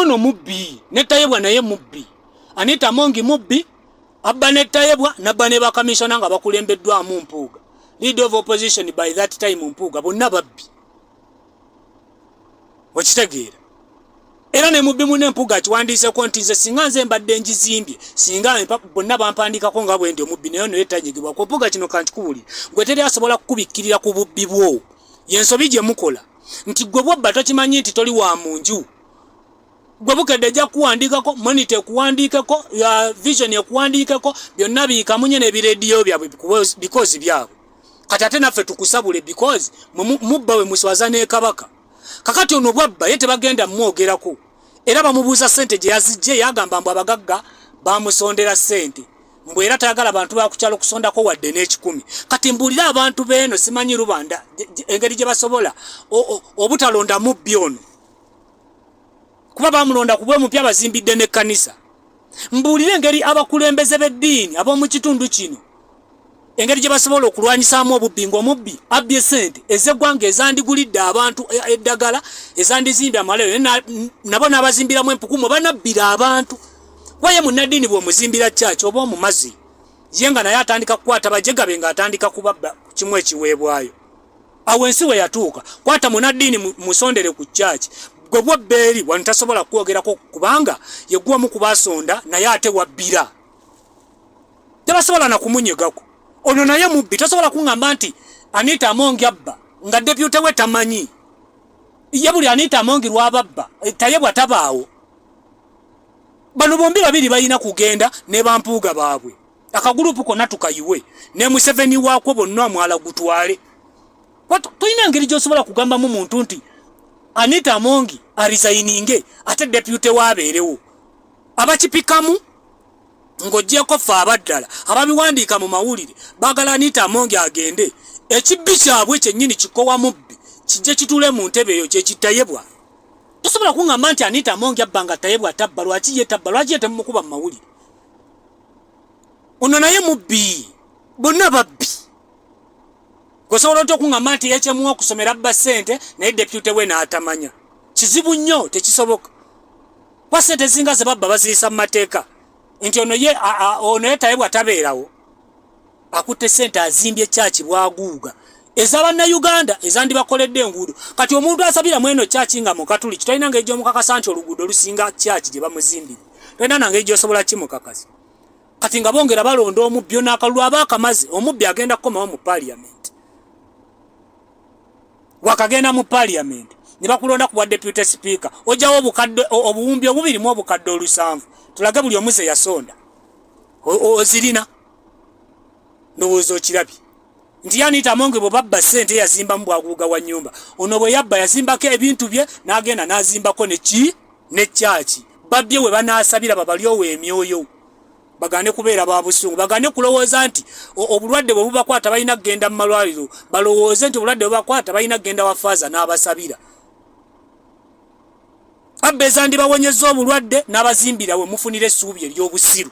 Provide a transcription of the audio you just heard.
ono mubbi netayebwa naye mubbi Anita Amongi mubbi abba netayebwa nabba ne bakamishona nga bakulembeddwamu Mpuuga leader of opposition by that time Mpuuga bonna babbi wakitegeera era ne mubbi mune Mpuuga kiwandiise ko nti nze singa nze mbadde njizimbye singa bonna bampandikako nga bwendi omubbi naye ono yetanyigibwa ku Mpuuga kino kankikubulira gwe teri asobola kukubikkirira ku bubbi bwo yensobi gye mukola nti gwe bwabba tokimanyi nti toli wa munju gwe bukedde ajja kuwandikako monitor kuwandikako ya vision ekuwandikako byonna biikamunye n'ebirediyo byabwe because byabwe kati ate naffe tukusabule because mubba we muswaza ne kabaka kakati ono bwabba ye tebagenda mwogerako era bamubuuza sente gye yazijje yagamba mbu abagagga bamusondera sente mbu era tayagala abantu bakukyalo kusondako wadde n'ekikumi kati mbuulira abantu beeno simanyi Rubanda engeri gye basobola obutalonda mubbi ono kuba bamulonda kubwe mupya bazimbidde n'ekkanisa mbuulire engeri abakulembeze b'eddiini ab'omu kitundu kino engeri gye basobola okulwanyisaamu obubbi ng'omubbi abbye sente ez'eggwanga ezandigulidde abantu eddagala ezandizimbye amalero nabo n'abazimbiramu empukumu banabbira abantu waye munnaddiini bw'omuzimbira kyaki oba omumazi ye nga naye atandika kukwata bajegabe ng'atandika kubabba kimu ekiweebwayo awo ensi we yatuuka kwata munnaddiini musondere ku kyaki gwe bwabbeeri wano tasobola kwogerako kubanga yeggwamu kubasonda naye ate wabbira tebasobola na kumunyegako ono naye mubbi tasobola kuŋŋamba nti Anita Amongi abba nga depute we tamanyi ye buli Anita Amongi lwababba tayebwa tabaawo bano bombi babiri balina kugenda ne bampuuga baabwe akagurupu konna tukayiwe ne Museveni waakwo bonna mwala gutwale tulina engeri gy'osobola kugambamu muntu nti Anita Amongi arisaininge ate depute waabeerewo abakipikamu ng'oggyeko ffe abaddala ababiwandiika mu mawulire baagala Anita Amongi agende ekibbi kyabwe kyennyini kikowa mubbi kijje kitule mu ntebe eyo kyekitayebwa tosobola kuŋŋamba nti Anita Amongi abba nga tayebwa tabba lwaki ye tabba lwaki ye temumukuba mu mawulire ono naye mubbi bonna babbi osobola otya okuŋŋamba nti yekyemuwa okusomera abba ssente naye depute we n'atamanya kizibu nnyo tekisoboka kwa ssente zinga ze babba baziyisa mu mateeka nti ono ye tayebwa tabeerawo akutte ssente azimbye kyaki bwaguuga ez'abannayuganda ezandibakoledde enguudo kati omuntu asabira mweno kyaki nga mukatuliki tolina ngeri gy'omukakasa nti oluguudo lusinga kyaki gye bamuzimbire tolina nangeri gy'osobola kimukakasa kati nga bongera balonda omubbi onaakalulu aba akamaze omubbi agenda kukomawo mu parliament wakagenda mu parliament ne bakulonda ku bwa deputy speaker ojjawo obuwumbi obubirimu obukadde 7 tulage buli omuze yasonda ozirina ndowooza okirabye nti Anita Amongi bwe babba ssente yazimbamu bwaguuga wa nnyumba ono bwe yabba yazimbako ebintu bye n'agenda n'azimbako nekyaki babbye we banaasabira babalyowo emyoyo bagane kubeera ba busungu bagane kulowooza nti obulwadde bwe bubakwata balina kugenda mu malwaliro balowooze nti obulwadde bwe bubakwata balina kugenda wa faaza n'abasabira abba ezandibawonyeza obulwadde n'abazimbira we mufunira essuubi ery'obusiru